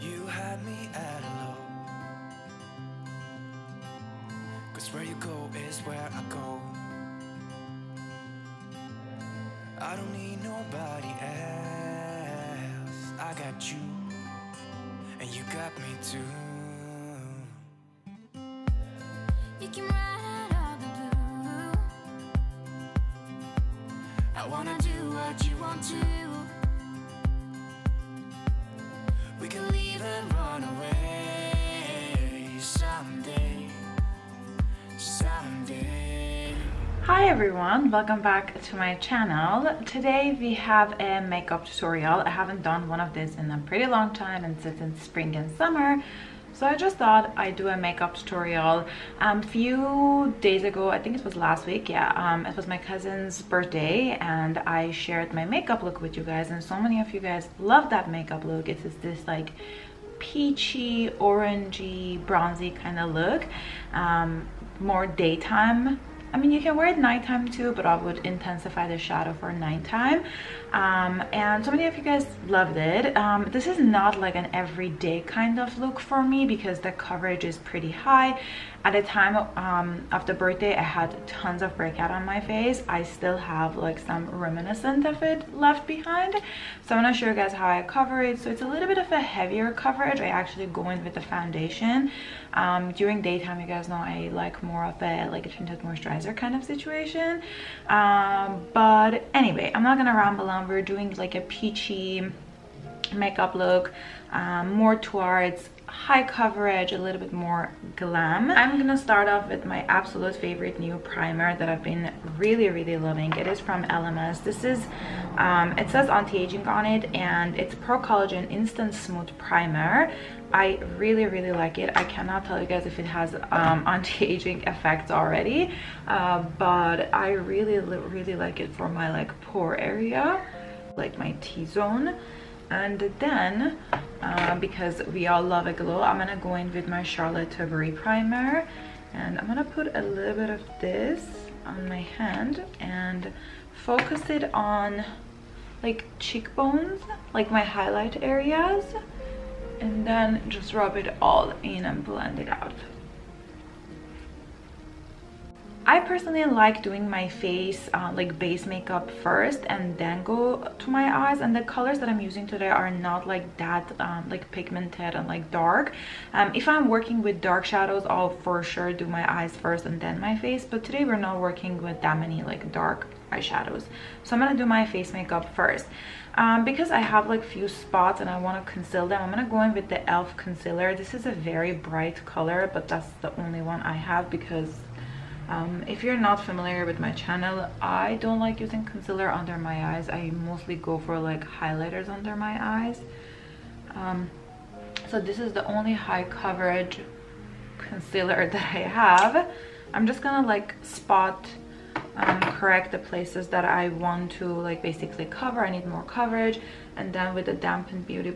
You had me at hello, 'cause where you go is where I go. I don't need nobody else. I got you, and you got me too. You can ride all the blue. I wanna do what you want to. We can leave and run away someday, someday. Hi everyone, welcome back to my channel. Today we have a makeup tutorial. I haven't done one of this in a pretty long time, and since it's spring and summer, so I just thought I'd do a makeup tutorial. Few days ago, I think it was last week, yeah, it was my cousin's birthday and I shared my makeup look with you guys, and so many of you guys love that makeup look. It's this like peachy, orangey, bronzy kind of look, more daytime. I mean, you can wear it nighttime too, but I would intensify the shadow for nighttime. And so many of you guys loved it. This is not like an everyday kind of look for me because the coverage is pretty high. At the time of the birthday, I had tons of breakout on my face. I still have like some reminiscent of it left behind. So I'm gonna show you guys how I cover it. So it's a little bit of a heavier coverage. I actually go in with the foundation. During daytime, you guys know I like more of a like a tinted moisturizer kind of situation. But anyway, I'm not gonna ramble on. We're doing like a peachy makeup look, more towards high coverage, a little bit more glam. I'm gonna start off with my absolute favorite new primer that I've been really loving. It is from LMS. This is it says anti-aging on it, and it's Pro Collagen Instant Smooth Primer. I really like it. I cannot tell you guys if it has anti-aging effects already, but I really like it for my like pore area, like my T-zone. And then because we all love a glow, I'm gonna go in with my Charlotte Tilbury primer, and I'm gonna put a little bit of this on my hand and focus it on like cheekbones, like my highlight areas, and then just rub it all in and blend it out. I personally like doing my face like base makeup first and then go to my eyes, and the colors that I'm using today are not like that like pigmented and like dark. If I'm working with dark shadows, I'll for sure do my eyes first and then my face, but today we're not working with that many like dark eyeshadows, so I'm gonna do my face makeup first. Because I have like few spots and I want to conceal them, I'm gonna go in with the e.l.f. concealer. This is a very bright color, but that's the only one I have because if you're not familiar with my channel, I don't like using concealer under my eyes. I mostly go for like highlighters under my eyes. So this is the only high coverage concealer that I have. I'm just gonna like spot correct the places that I want to like basically cover. I need more coverage, and then with the dampened beauty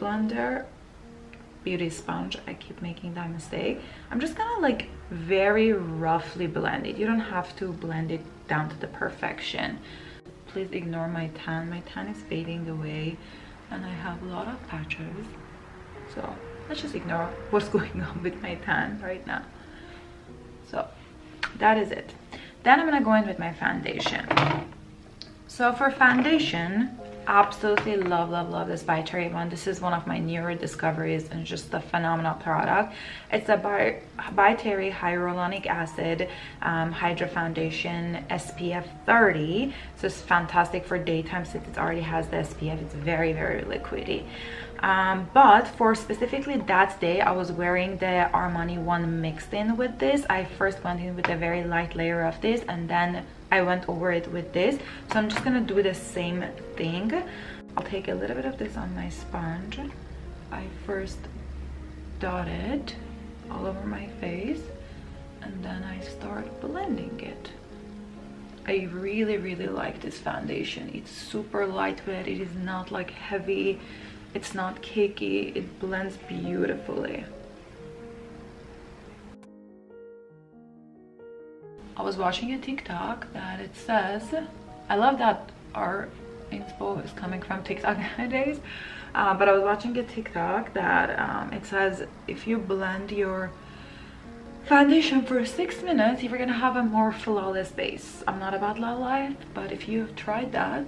sponge, I keep making that mistake, I'm just gonna like very roughly blend it. You don't have to blend it down to the perfection. Please ignore my tan. My tan is fading away and I have a lot of patches, so let's just ignore what's going on with my tan right now. So that is it. Then I'm gonna go in with my foundation. So for foundation, absolutely love this by Cherry one. This is one of my newer discoveries and just a phenomenal product. It's a by Terry hyaluronic acid hydra foundation, SPF 30, so it's fantastic for daytime since it already has the SPF. It's very liquidy. But for specifically that day, I was wearing the Ramony one mixed in with this. I first went in with a very light layer of this, and then I went over it with this. So I'm just gonna do the same thing. I'll take a little bit of this on my sponge. I first dot it all over my face, and then I start blending it. I really like this foundation. It's super lightweight. It is not like heavy. It's not cakey. It blends beautifully. I was watching a TikTok that it says, I love that our inspo is coming from TikTok nowadays. But I was watching a TikTok that it says if you blend your foundation for 6 minutes, you're gonna have a more flawless base. I'm not about low light, but if you've tried that,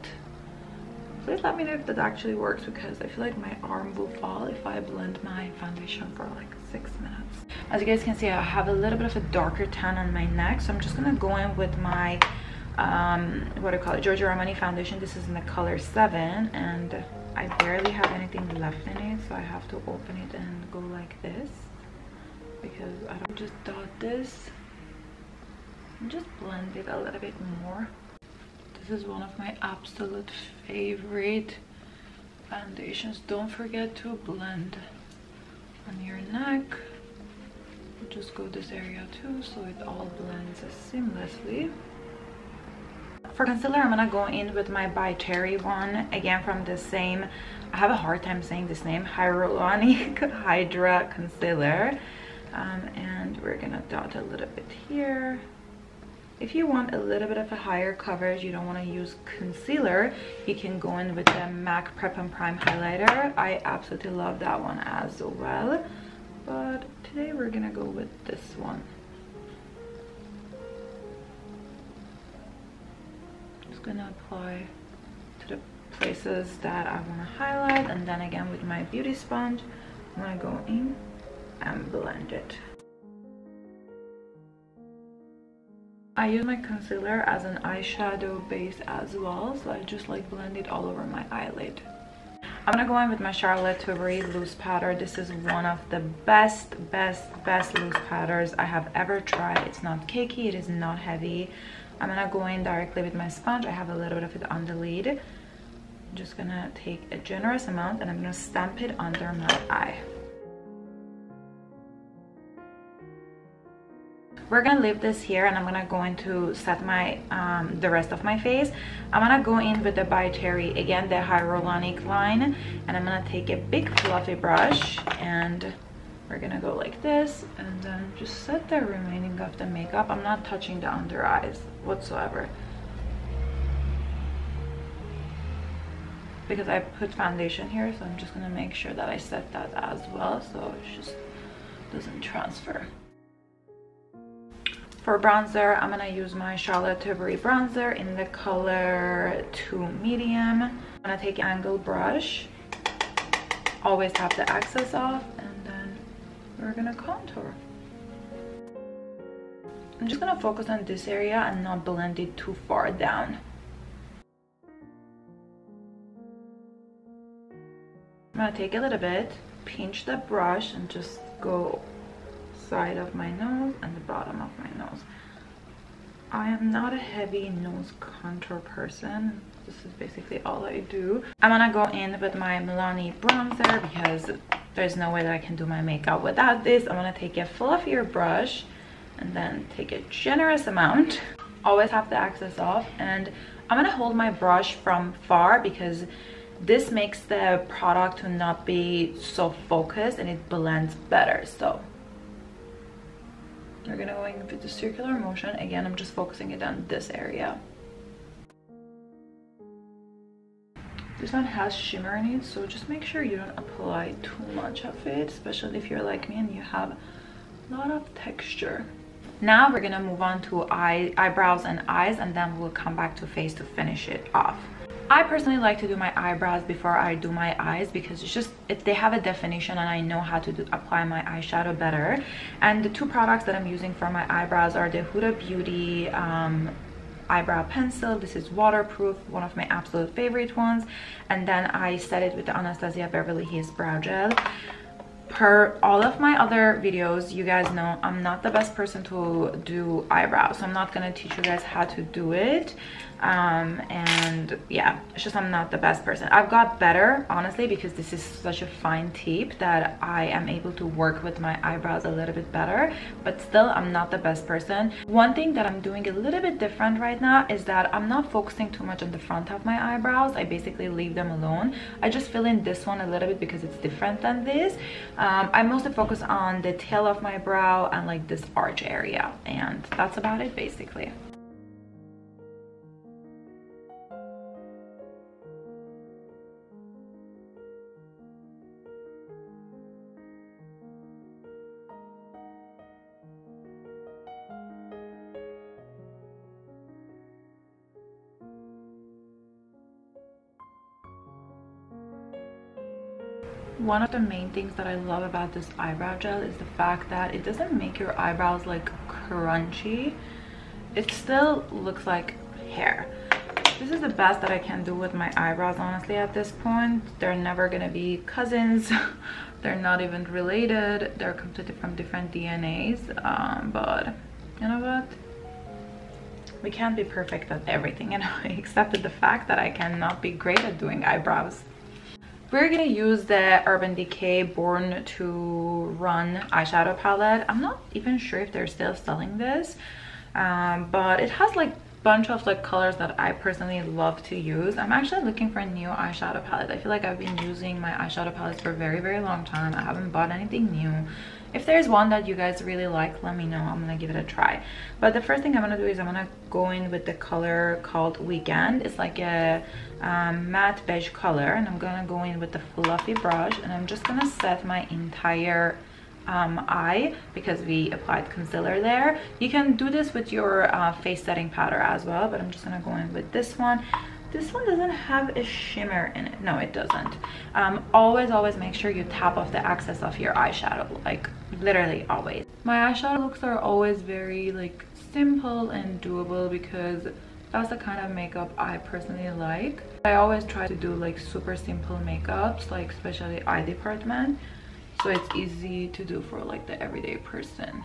please let me know if that actually works, because I feel like my arm will fall if I blend my foundation for like 6 minutes. As you guys can see, I have a little bit of a darker tan on my neck, so I'm just gonna go in with my what do I call it, Giorgio Ramony foundation. This is in the color 7, and I barely have anything left in it, so I have to open it and go like this, because I don't just dot this and just blend it a little bit more. This is one of my absolute favorite foundations. Don't forget to blend on your neck. Just go this area too, so it all blends seamlessly. For concealer, I'm gonna go in with my By Cherry one, again from the same, I have a hard time saying this name, Hyaluronic Hydra Concealer. And we're gonna dot a little bit here. If you want a little bit of a higher coverage, you don't want to use concealer, you can go in with the MAC Prep and Prime highlighter. I absolutely love that one as well, but today we're gonna go with this one. Just gonna apply to the places that I want to highlight, and then again with my beauty sponge I'm gonna go in and blend it. I use my concealer as an eyeshadow base as well, so I just like blend it all over my eyelid. I'm gonna go in with my Charlotte Tilbury loose powder. This is one of the best loose powders I have ever tried. It's not cakey, it is not heavy. I'm gonna go in directly with my sponge. I have a little bit of it on the lid. I'm just gonna take a generous amount and I'm gonna stamp it under my eye. We're gonna leave this here, and I'm gonna go in to set my the rest of my face. I'm gonna go in with the By Cherry, again the hyaluronic line, and I'm gonna take a big fluffy brush and we're gonna go like this and then just set the remaining of the makeup. I'm not touching the under eyes whatsoever, because I put foundation here, so I'm just gonna make sure that I set that as well so it just doesn't transfer. For bronzer, I'm gonna use my Charlotte Tilbury bronzer in the color 2 medium. I'm gonna take an angled brush, always have the excess off, and then we're gonna contour. I'm just gonna focus on this area and not blend it too far down. I'm gonna take a little bit, pinch the brush, and just go side of my nose and the bottom of my nose. I am not a heavy nose contour person. This is basically all I do. I'm gonna go in with my Milani bronzer because there's no way that I can do my makeup without this. I'm gonna take a fluffier brush and then take a generous amount. Always have the excess off, and I'm gonna hold my brush from far because this makes the product to not be so focused and it blends better. So we're gonna go in with the circular motion. Again, I'm just focusing it on this area. This one has shimmer in it, so just make sure you don't apply too much of it, especially if you're like me and you have a lot of texture. Now we're gonna move on to eyebrows and eyes, and then we'll come back to face to finish it off. I personally like to do my eyebrows before I do my eyes because it's just they have a definition and I know how to apply my eyeshadow better. And the two products that I'm using for my eyebrows are the Huda Beauty eyebrow pencil. This is waterproof, one of my absolute favorite ones, and then I set it with the Anastasia Beverly Hills brow gel. Per all of my other videos, you guys know I'm not the best person to do eyebrows, so I'm not gonna teach you guys how to do it. And yeah, it's just I'm not the best person. I've got better, honestly, because this is such a fine tip that I am able to work with my eyebrows a little bit better, but still I'm not the best person. One thing that I'm doing a little bit different right now is that I'm not focusing too much on the front of my eyebrows. I basically leave them alone. I just fill in this one a little bit because it's different than this. I mostly focus on the tail of my brow and like this arch area, and that's about it basically. one of the main things that I love about this eyebrow gel is the fact that it doesn't make your eyebrows like crunchy. It still looks like hair. This is the best that I can do with my eyebrows, honestly. At this point, they're never gonna be cousins. They're not even related. They're completely from different DNAs. But you know what? We can't be perfect at everything, you know, except for the fact that I cannot be great at doing eyebrows. We're gonna use the Urban Decay Born to Run eyeshadow palette. I'm not even sure if they're still selling this, but it has like bunch of like colors that I personally love to use. I'm actually looking for a new eyeshadow palette. I feel like I've been using my eyeshadow palettes for a very long time. I haven't bought anything new. If there's one that you guys really like, let me know. I'm gonna give it a try. But the first thing I'm gonna do is I'm gonna go in with the color called Weekend. It's like a matte beige color, and I'm gonna go in with the fluffy brush, and I'm just gonna set my entire eye because we applied concealer there. You can do this with your face setting powder as well, but I'm just gonna go in with this one. This one doesn't have a shimmer in it. No, it doesn't. Always make sure you tap off the excess of your eyeshadow, like literally always. My eyeshadow looks are always very like simple and doable because that's the kind of makeup I personally like. I always try to do like super simple makeups, like especially eye department, so it's easy to do for like the everyday person.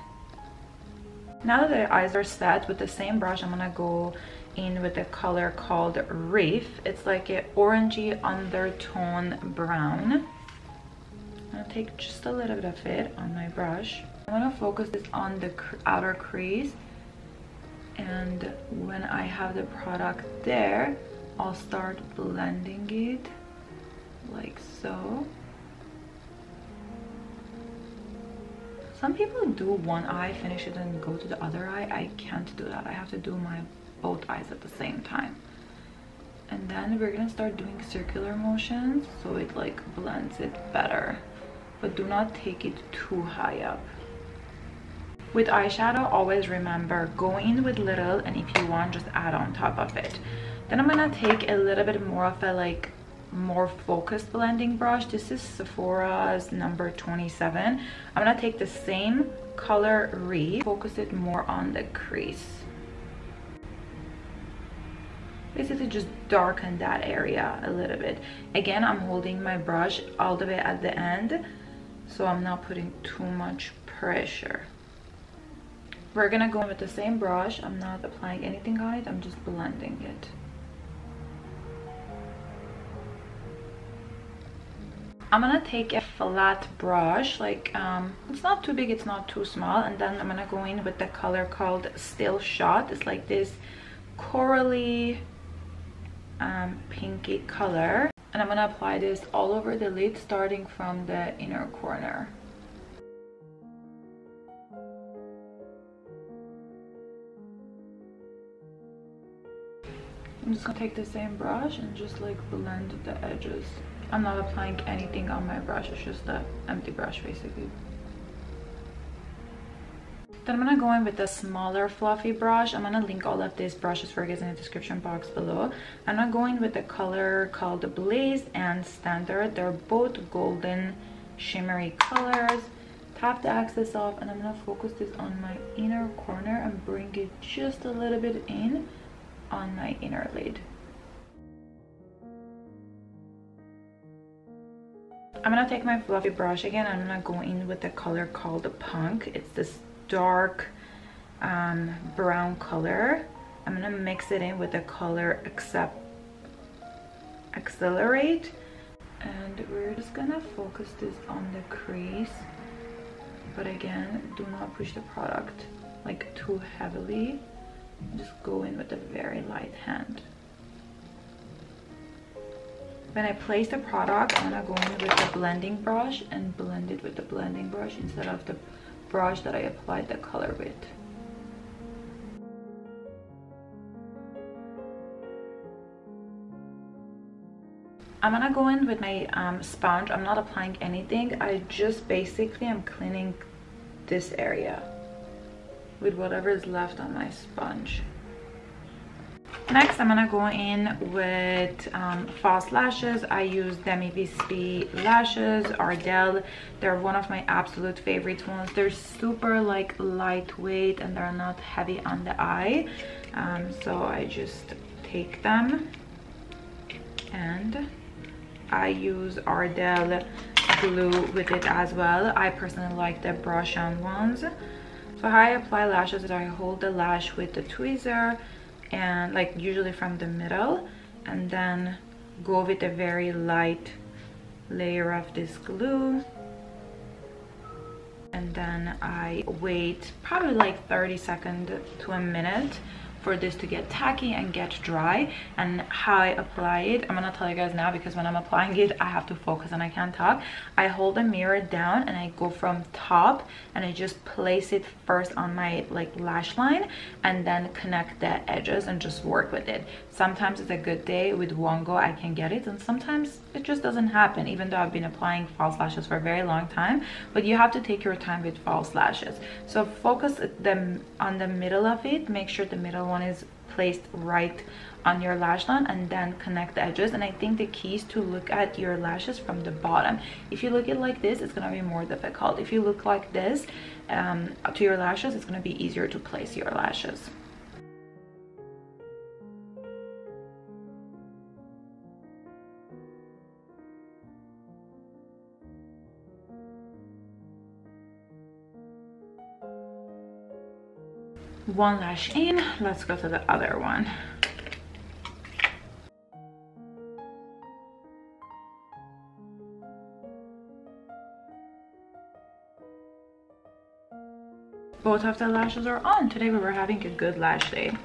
Now that the eyes are set, with the same brush I'm gonna go in with a color called Reef. It's like an orangey undertone brown. I'm gonna take just a little bit of it on my brush. I'm gonna focus this on the outer crease, and when I have the product there, I'll start blending it like so. Some people do one eye, finish it, and go to the other eye. I can't do that. I have to do my both eyes at the same time. And then we're gonna start doing circular motions so it like blends it better. But do not take it too high up. With eyeshadow, always remember, go in with little, and if you want, just add on top of it. Then I'm gonna take a little bit more of a like more focused blending brush. This is Sephora's number 27. I'm gonna take the same color Reef, focus it more on the crease. Basically just darken that area a little bit. Again, I'm holding my brush all the way at the end, so I'm not putting too much pressure. We're gonna go in with the same brush. I'm not applying anything on it, I'm just blending it. I'm gonna take a flat brush, like it's not too big, it's not too small, and then I'm gonna go in with the color called Still Shot. It's like this corally pinky color, and I'm gonna apply this all over the lid, starting from the inner corner. I'm just gonna take the same brush and just like blend the edges. I'm not applying anything on my brush, it's just an empty brush basically. Then I'm gonna go in with the smaller fluffy brush. I'm gonna link all of these brushes for you guys in the description box below. I'm gonna go in with the color called Blaze and Standard. They're both golden shimmery colors. Tap the excess off, and I'm gonna focus this on my inner corner and bring it just a little bit in on my inner lid. I'm gonna take my fluffy brush again. I'm gonna go in with the color called Punk. It's this dark brown color. I'm gonna mix it in with the color Accelerate, and we're just gonna focus this on the crease, but again, do not push the product like too heavily. Just go in with a very light hand. When I place the product, I'm gonna go in with the blending brush and blend it with the blending brush instead of the brush that I applied the color with. I'm gonna go in with my sponge. I'm not applying anything. I just basically am cleaning this area with whatever is left on my sponge. Next, I'm gonna go in with false lashes. I use Demi Vispi lashes, Ardell. They're one of my absolute favorite ones. They're super like lightweight and they're not heavy on the eye. So I just take them and I use Ardell glue with it as well. I personally like the brush on ones. So how I apply lashes is I hold the lash with the tweezer and like usually from the middle, and then go with a very light layer of this glue, and then I wait probably like 30 seconds to a minute for this to get tacky and get dry. And how I apply it, I'm gonna tell you guys now, because when I'm applying it I have to focus and I can't talk. I hold the mirror down and I go from top and I just place it first on my like lash line and then connect the edges and just work with it. Sometimes it's a good day, with one go I can get it, and sometimes it just doesn't happen, even though I've been applying false lashes for a very long time. But you have to take your time with false lashes. So focus them on the middle of it, make sure the middle one is placed right on your lash line, and then connect the edges. And I think the key is to look at your lashes from the bottom. If you look at it like this, it's gonna be more difficult. If you look like this to your lashes, it's gonna be easier to place your lashes. One lash in, let's go to the other one. Both of the lashes are on. Today we were having a good lash day.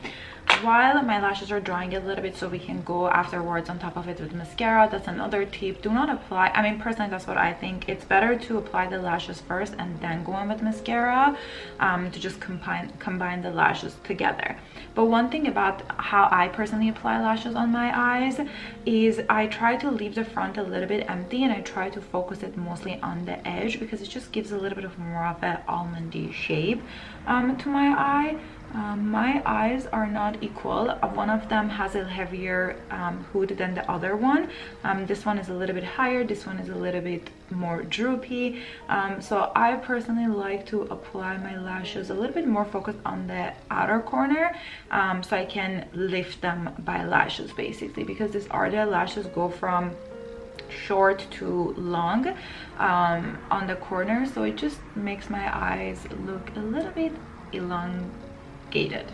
While my lashes are drying a little bit, so we can go afterwards on top of it with mascara. That's another tip. Do not apply, I mean personally that's what I think, it's better to apply the lashes first and then go in with mascara, to just combine the lashes together. But one thing about how I personally apply lashes on my eyes is I try to leave the front a little bit empty and I try to focus it mostly on the edge, because it just gives a little bit of more of an almondy shape to my eye. My eyes are not equal. One of them has a heavier hood than the other one. This one is a little bit higher, this one is a little bit more droopy. So I personally like to apply my lashes a little bit more focused on the outer corner, so I can lift them by lashes basically, because these Ardell lashes go from short to long on the corner, so it just makes my eyes look a little bit elongated,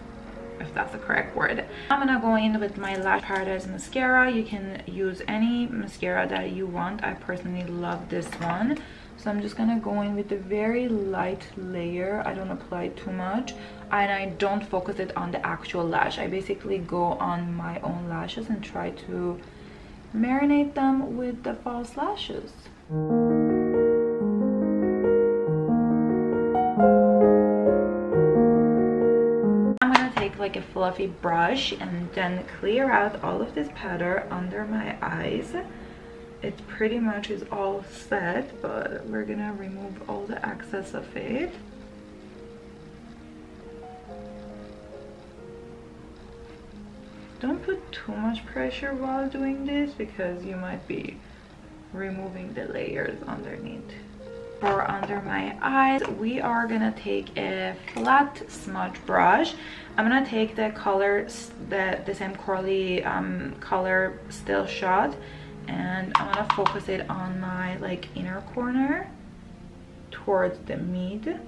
if that's the correct word. I'm gonna go in with my Lash Paradise mascara. You can use any mascara that you want. I personally love this one, so I'm just gonna go in with a very light layer. I don't apply too much and I don't focus it on the actual lash. I basically go on my own lashes and try to marinate them with the false lashes. Like a fluffy brush and then clear out all of this powder under my eyes. It pretty much is all set, but we're gonna remove all the excess of it. Don't put too much pressure while doing this, because you might be removing the layers underneath. For under my eyes, we are gonna take a flat smudge brush. I'm gonna take the color, the same curly color Still Shot, and I'm gonna focus it on my like inner corner towards the mid.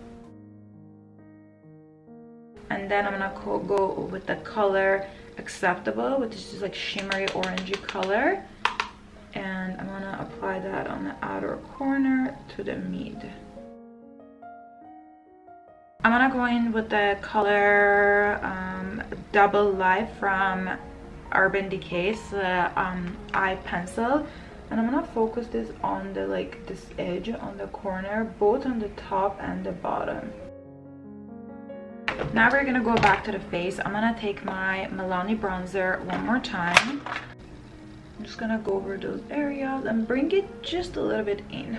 And then I'm gonna go with the color Acceptable, which is just like shimmery orangey color. And I'm gonna apply that on the outer corner to the mid. I'm gonna go in with the color Double Life from Urban Decay. It's the eye pencil, and I'm gonna focus this on the like this edge on the corner, both on the top and the bottom. Now we're gonna go back to the face. I'm gonna take my Milani bronzer one more time. I'm just gonna go over those areas and bring it just a little bit in.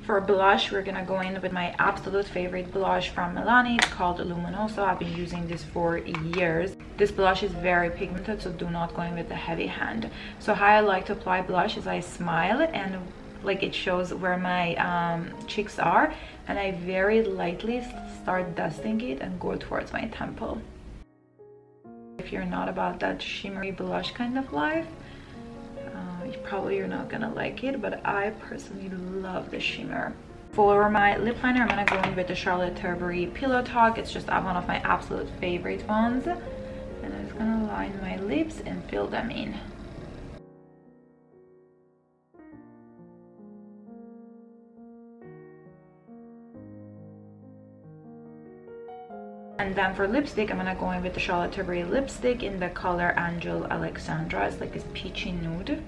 For blush, we're gonna go in with my absolute favorite blush from Ramony. It's called Luminoso. I've been using this for years. This blush is very pigmented, so do not go in with a heavy hand. So how I like to apply blush is I smile and like it shows where my cheeks are, and I very lightly start dusting it and go towards my temple. If you're not about that shimmery blush kind of life, you're not gonna like it, but I personally love the shimmer. For my lip liner, I'm gonna go in with the Charlotte Tilbury Pillow Talk. It's just one of my absolute favorite ones, and I'm just gonna line my lips and fill them in. And then for lipstick, I'm gonna go in with the Charlotte Tilbury lipstick in the color Angel Alexandra. It's like this peachy nude.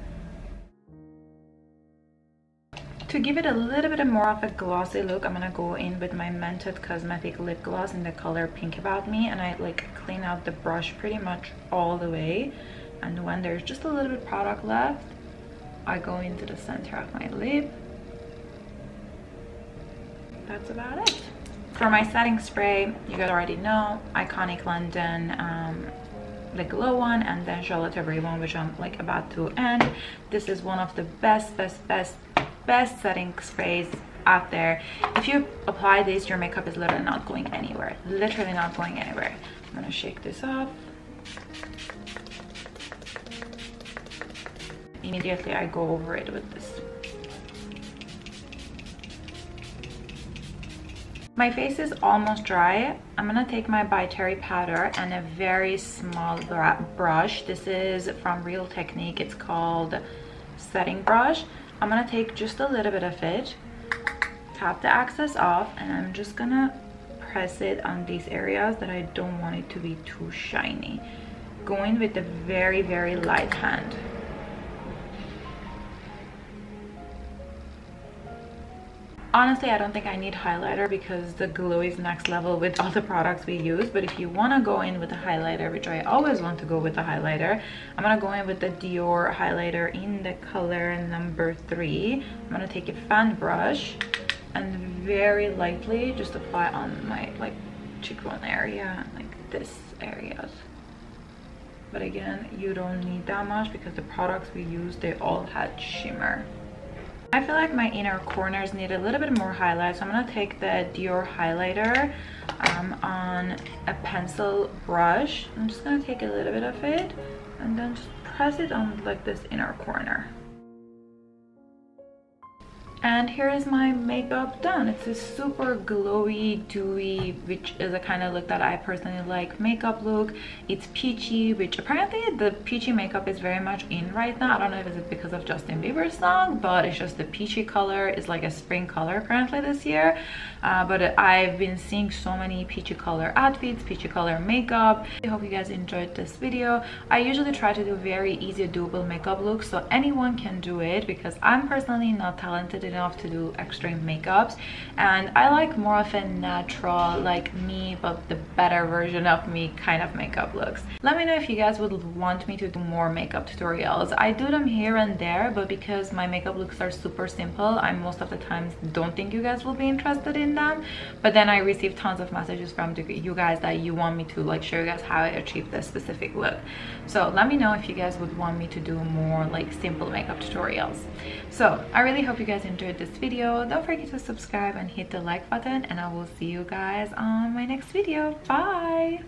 To give it a little bit more of a glossy look, I'm gonna go in with my Mented Cosmetic lip gloss in the color Pink About Me, and I like clean out the brush pretty much all the way, and when there's just a little bit product left, I go into the center of my lip. That's about it. For my setting spray, you guys already know, Iconic London, the glow one, and then Charlotte Tilbury one, which I'm like about to end. This is one of the best setting sprays out there. If you apply this, your makeup is literally not going anywhere. Literally not going anywhere. I'm gonna shake this off. Immediately I go over it with this. My face is almost dry. I'm gonna take my By Terry powder and a very small brush. This is from Real Technique. It's called Setting Brush. I'm gonna take just a little bit of it, tap the excess off, and I'm just gonna press it on these areas that I don't want it to be too shiny. Going with a very, very light hand. Honestly, I don't think I need highlighter because the glow is next level with all the products we use. But if you want to go in with a highlighter, which I always want to go with a highlighter, I'm going to go in with the Dior highlighter in the color number 3. I'm going to take a fan brush and very lightly just apply on my like cheekbone area, like this areas. But again, you don't need that much because the products we use, they all had shimmer. I feel like my inner corners need a little bit more highlight, so I'm going to take the Dior highlighter on a pencil brush. I'm just going to take a little bit of it and then just press it on like this inner corner. And here is my makeup done. It's a super glowy, dewy, which is a kind of look that I personally like makeup look. It's peachy, which apparently the peachy makeup is very much in right now. I don't know if it's because of Justin Bieber's song, but it's just the peachy color is like a spring color apparently this year. But I've been seeing so many peachy color outfits, peachy color makeup. I hope you guys enjoyed this video. I usually try to do very easy doable makeup looks so anyone can do it, because I'm personally not talented enough to do extreme makeups, and I like more of a natural, like me but the better version of me kind of makeup looks. Let me know if you guys would want me to do more makeup tutorials. I do them here and there, but because my makeup looks are super simple, I most of the times don't think you guys will be interested in them, but then I receive tons of messages from you guys that you want me to like show you guys how I achieve this specific look. So let me know if you guys would want me to do more like simple makeup tutorials. So I really hope you guys enjoyed this video. Don't forget to subscribe and hit the like button, and I will see you guys on my next video. Bye.